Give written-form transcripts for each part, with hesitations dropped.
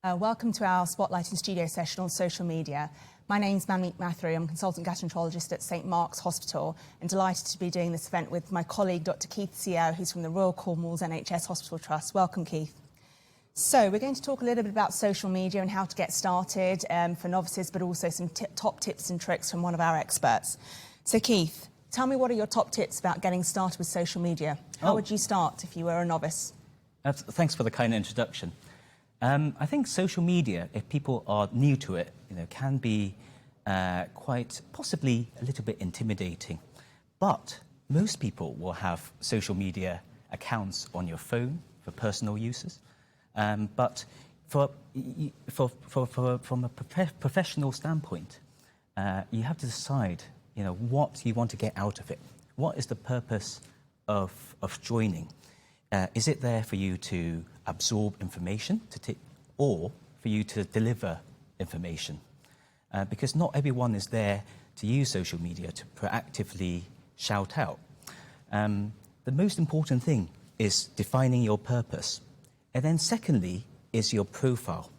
Welcome to our Spotlighting Studio session on social media. My name's Manmeet Mathuri. I'm a consultant gastroenterologist at St Mark's Hospital and delighted to be doing this event with my colleague, Dr. Keith Sierra, who's from the Royal Cornwall's NHS Hospital Trust. Welcome, Keith. So we're going to talk a little bit about social media and how to get started for novices, but also some top tips and tricks from one of our experts. So Keith, tell me, what are your top tips about getting started with social media? How would you start if you were a novice? Thanks for the kind introduction. I think social media, if people are new to it, can be quite possibly a little bit intimidating. But most people will have social media accounts on your phone for personal uses. But from a professional standpoint, you have to decide, what you want to get out of it. What is the purpose of joining? Is it there for you to absorb information, or for you to deliver information? Because not everyone is there to use social media to proactively shout out. The most important thing is defining your purpose. And then secondly is your profile.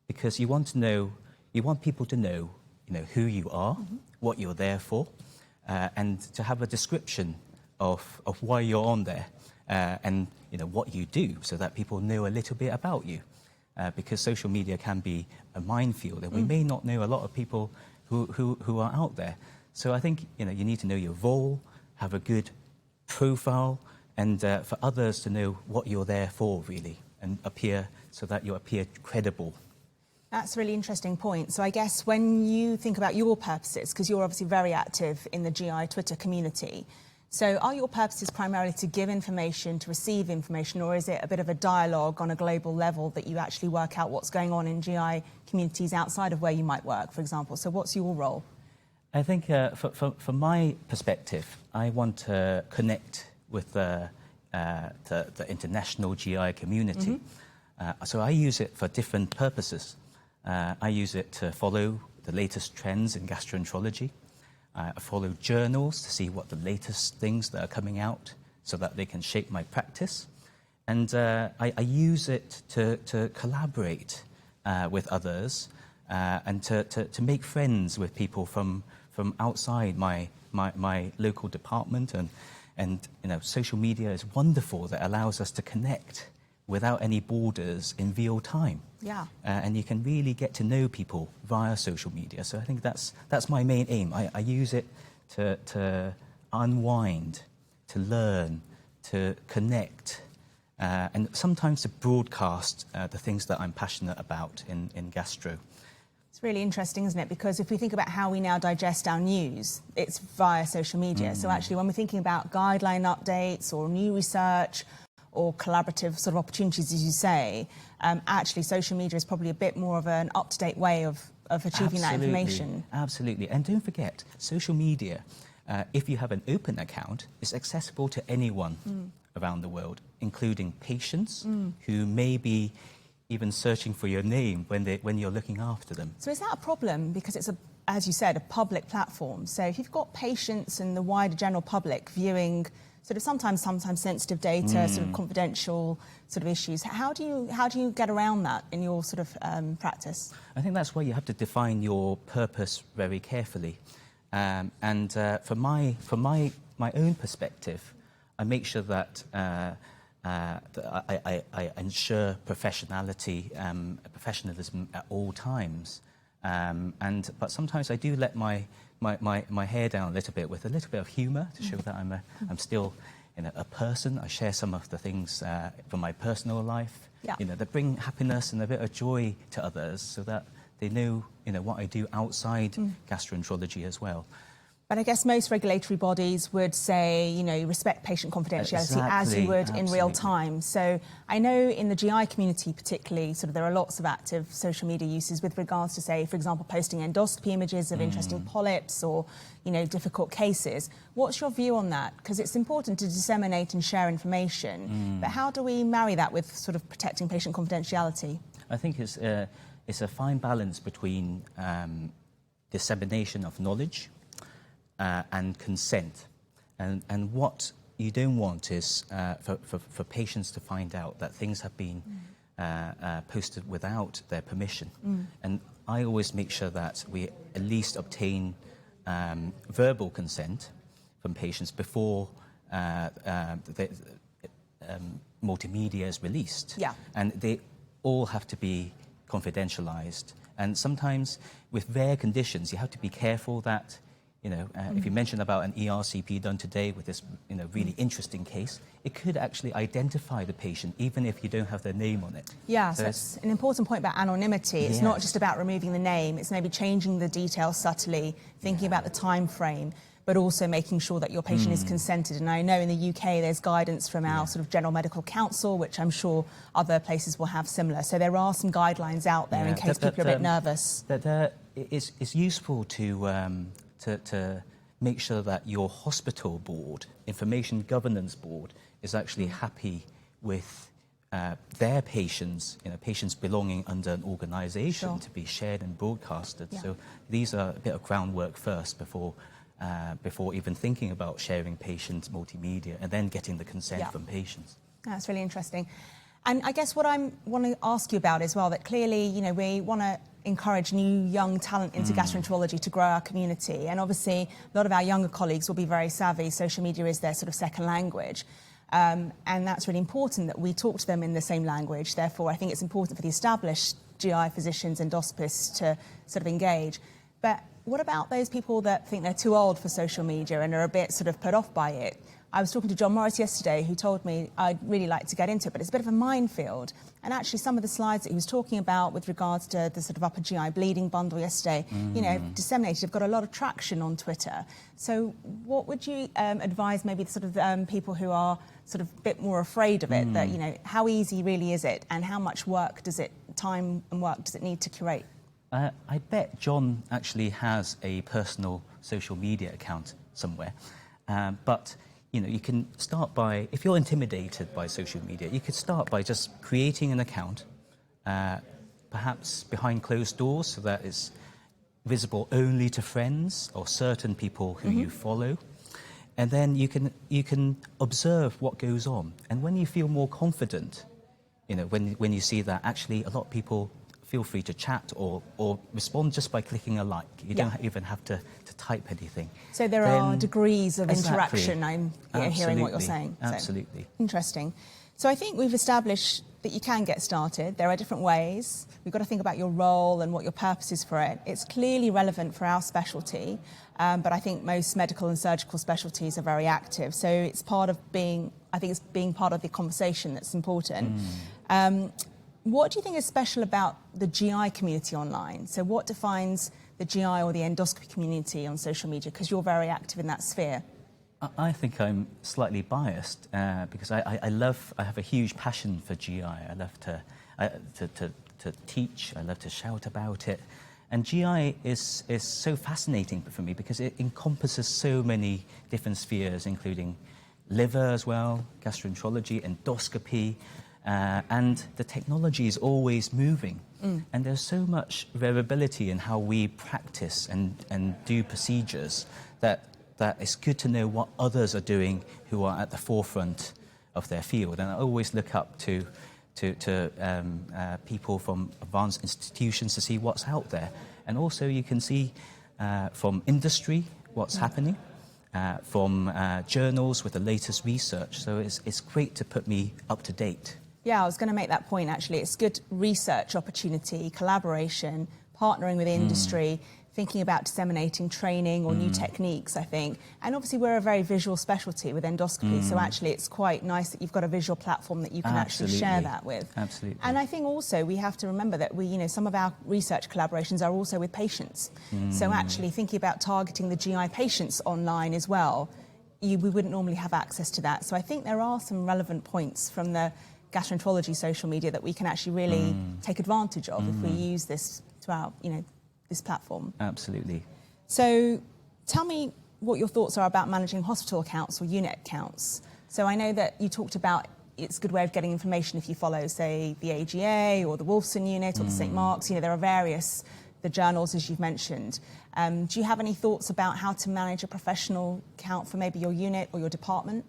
Because you want people to know, who you are, what you're there for, and to have a description of why you're on there. And what you do, so that people know a little bit about you, because social media can be a minefield, and we may not know a lot of people who are out there. So I think you need to know your role, have a good profile, and for others to know what you're there for, really, and so that you appear credible. That's a really interesting point. So I guess when you think about your purposes, because you're obviously very active in the GI Twitter community, so are your purposes primarily to give information, to receive information, or is it a bit of a dialogue on a global level that you actually work out what's going on in GI communities outside of where you might work, for example? So what's your role? I think from my perspective, I want to connect with the international GI community. So I use it for different purposes. I use it to follow the latest trends in gastroenterology. I follow journals to see what the latest things that are coming out so that they can shape my practice. And I use it to collaborate with others and to make friends with people from outside my local department. And social media is wonderful. That allows us to connect without any borders in real time. Yeah. And you can really get to know people via social media. So I think that's my main aim. I use it to unwind, to learn, to connect, and sometimes to broadcast the things that I'm passionate about in gastro. It's really interesting, isn't it? Because if we think about how we now digest our news, it's via social media. So actually, when we're thinking about guideline updates or new research, or collaborative sort of opportunities, as you say, actually social media is probably a bit more of an up-to-date way of achieving that information. Absolutely. And don't forget, social media, if you have an open account, is accessible to anyone around the world, including patients who may be even searching for your name when you're looking after them. So is that a problem? Because it's, as you said, a public platform. So if you've got patients and the wider general public viewing sort of sometimes sensitive data, sort of confidential sort of issues, how do you get around that in your sort of practice? I think that's why you have to define your purpose very carefully. And from my own perspective, I make sure that I ensure professionalism at all times. But sometimes I do let my hair down a little bit with a little bit of humour to show that I'm still a person. I share some of the things from my personal life, that bring happiness and a bit of joy to others, so that they know what I do outside gastroenterology as well. But I guess most regulatory bodies would say, respect patient confidentiality as you would in real time. So I know in the GI community particularly, sort of there are lots of active social media uses with regards to, say, for example, posting endoscopy images of interesting polyps or, difficult cases. What's your view on that? Because it's important to disseminate and share information, but how do we marry that with sort of protecting patient confidentiality? I think it's a fine balance between dissemination of knowledge and consent. And what you don't want is for patients to find out that things have been posted without their permission. And I always make sure that we at least obtain verbal consent from patients before the multimedia is released. Yeah. And they all have to be confidentialized. And sometimes with rare conditions, you have to be careful that, if you mention about an ERCP done today with this, really interesting case, it could actually identify the patient even if you don't have their name on it. Yeah, so it's an important point about anonymity. It's not just about removing the name, it's maybe changing the details subtly, thinking about the time frame, but also making sure that your patient is consented. And I know in the UK there's guidance from our sort of General Medical Council, which I'm sure other places will have similar. So there are some guidelines out there in case people are a bit nervous. It's useful to make sure that your hospital board, information governance board, is actually happy with their patients, patients belonging under an organisation to be shared and broadcasted. So these are a bit of groundwork first before even thinking about sharing patient multimedia and then getting the consent from patients. That's really interesting. And I guess what I want to ask you about as well, that clearly, we want to encourage new young talent into gastroenterology to grow our community. And obviously, a lot of our younger colleagues will be very savvy. Social media is their sort of second language. And that's really important that we talk to them in the same language. Therefore, I think it's important for the established GI physicians, endoscopists to sort of engage. But what about those people that think they're too old for social media and are a bit sort of put off by it? I was talking to John Morris yesterday, who told me I'd really like to get into it, but it's a bit of a minefield. And actually, some of the slides that he was talking about with regards to the sort of upper GI bleeding bundle yesterday, disseminated, have got a lot of traction on Twitter. So what would you advise maybe the sort of people who are sort of a bit more afraid of it, that, how easy really is it and how much time and work does it need to curate? I bet John actually has a personal social media account somewhere, but you can start by, if you're intimidated by social media, you could start by just creating an account, perhaps behind closed doors, so that it's visible only to friends or certain people who you follow. And then you can observe what goes on. And when you feel more confident, when you see that actually a lot of people feel free to chat or respond just by clicking a like. You don't even have to type anything. So there are degrees of interaction, I'm hearing what you're saying. Absolutely. So, interesting. So I think we've established that you can get started. There are different ways. We've got to think about your role and what your purpose is for it. It's clearly relevant for our specialty, but I think most medical and surgical specialties are very active. So it's part of being part of the conversation that's important. What do you think is special about the GI community online? So what defines the GI or the endoscopy community on social media? Because you're very active in that sphere. I think I'm slightly biased because I have a huge passion for GI. I love to teach. I love to shout about it. And GI is so fascinating for me because it encompasses so many different spheres, including liver as well, gastroenterology, endoscopy, and the technology is always moving. And there's so much variability in how we practice and do procedures that it's good to know what others are doing who are at the forefront of their field. And I always look up to people from advanced institutions to see what's out there. And also you can see from industry what's happening, from journals with the latest research. So it's great to put me up to date. Yeah, I was going to make that point, actually. It's good research opportunity, collaboration, partnering with industry, thinking about disseminating training or new techniques, I think. And obviously, we're a very visual specialty with endoscopy, so actually it's quite nice that you've got a visual platform that you can actually share that with. Absolutely. And I think also we have to remember that some of our research collaborations are also with patients. So actually thinking about targeting the GI patients online as well, we wouldn't normally have access to that. So I think there are some relevant points from the gastroenterology social media that we can actually really take advantage of if we use this to our, this platform. Absolutely. So tell me what your thoughts are about managing hospital accounts or unit accounts. So I know that you talked about it's a good way of getting information if you follow, say, the AGA or the Wolfson unit or the St. Mark's. There are the journals, as you've mentioned. Do you have any thoughts about how to manage a professional account for maybe your unit or your department?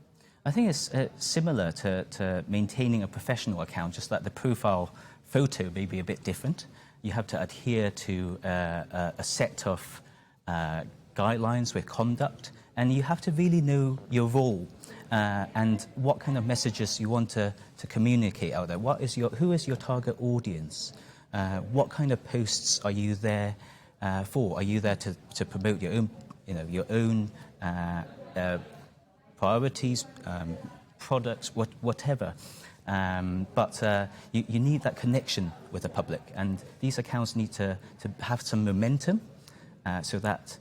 I think it's similar to maintaining a professional account, just that the profile photo may be a bit different. You have to adhere to a set of guidelines with conduct, and you have to really know your role and what kind of messages you want to communicate out there. Who is your target audience? What kind of posts are you there for? Are you there to promote your own priorities, products, whatever? But you need that connection with the public, and these accounts need to have some momentum so that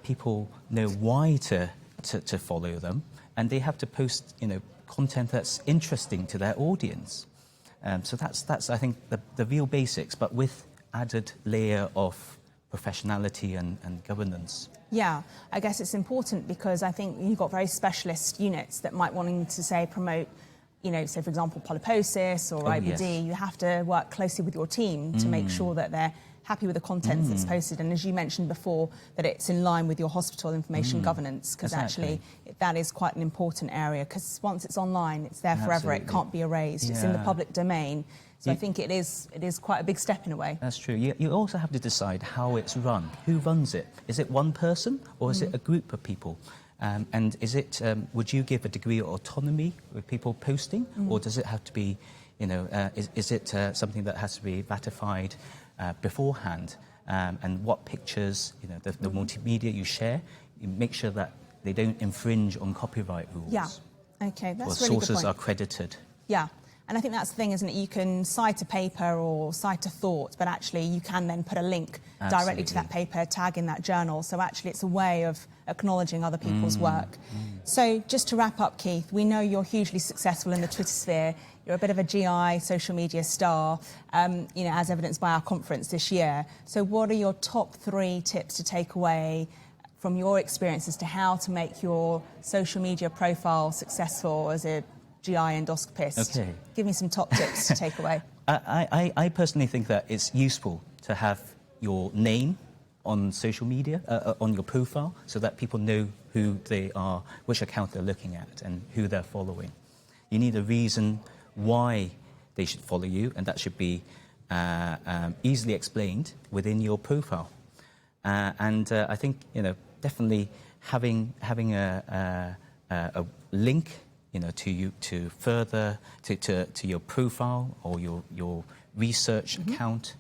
people know why to follow them, and they have to post content that's interesting to their audience. So that's I think the real basics, but with added layer of professionality and governance. Yeah, I guess it's important because I think you've got very specialist units that might wanting to say promote, say for example polyposis or IBD. Yes. You have to work closely with your team to make sure that they're happy with the content that's posted, and as you mentioned before, that it's in line with your hospital information governance, because actually that is quite an important area, because once it's online, it's there forever. It can't be erased. Yeah. It's in the public domain. So I think it is quite a big step in a way. That's true. You also have to decide how it's run. Who runs it? Is it one person or is it a group of people? And is it? Would you give a degree of autonomy with people posting, or does it have to be, is it something that has to be ratified beforehand? And what pictures, the multimedia you share, you make sure that they don't infringe on copyright rules. Yeah. Okay, that's or really good sources point. are credited. Yeah. And I think that's the thing, isn't it? You can cite a paper or cite a thought, but actually you can then put a link directly to that paper, tag in that journal. So actually it's a way of acknowledging other people's work. So just to wrap up, Keith, we know you're hugely successful in the Twitter sphere. You're a bit of a GI social media star, as evidenced by our conference this year. So what are your top 3 tips to take away from your experience as to how to make your social media profile successful as a GI endoscopist? Okay. Give me some top tips to take away. I personally think that it's useful to have your name on social media, on your profile, so that people know who they are, which account they're looking at, and who they're following. You need a reason why they should follow you, and that should be easily explained within your profile. And I think definitely having a link to further to your profile or your research account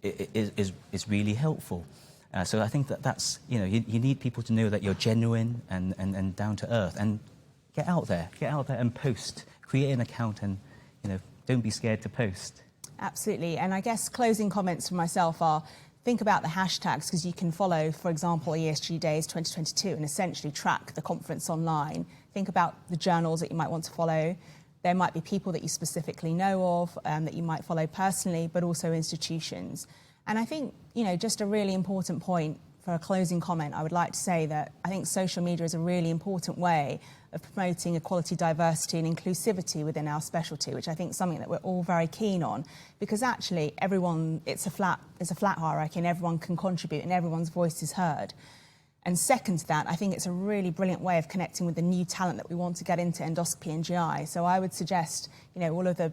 is really helpful. So I think that's you need people to know that you're genuine and down to earth, and get out there and post, create an account, and don't be scared to post. Absolutely. And I guess closing comments from myself are, think about the hashtags, because you can follow, for example, ESGE Days 2022 and essentially track the conference online. Think about the journals that you might want to follow. There might be people that you specifically know of that you might follow personally, but also institutions. And I think, just a really important point for a closing comment, I would like to say that I think social media is a really important way of promoting equality, diversity and inclusivity within our specialty, which I think is something that we're all very keen on, because actually everyone, it's a flat hierarchy, and everyone can contribute and everyone's voice is heard. And second to that, I think it's a really brilliant way of connecting with the new talent that we want to get into endoscopy and GI. So I would suggest, all of the,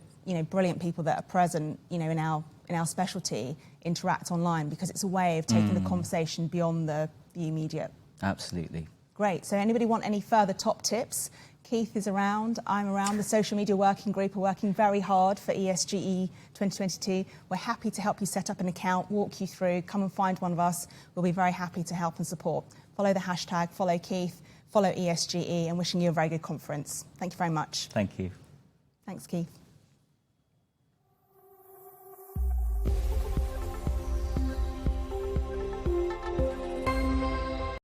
brilliant people that are present, in our specialty interact online, because it's a way of taking the conversation beyond the immediate. Absolutely. Great. So anybody want any further top tips? Keith is around, I'm around, the social media working group are working very hard for ESGE 2022. We're happy to help you set up an account, walk you through, come and find one of us. We'll be very happy to help and support. Follow the hashtag, follow Keith, follow ESGE, and wishing you a very good conference. Thank you very much. Thank you. Thanks, Keith.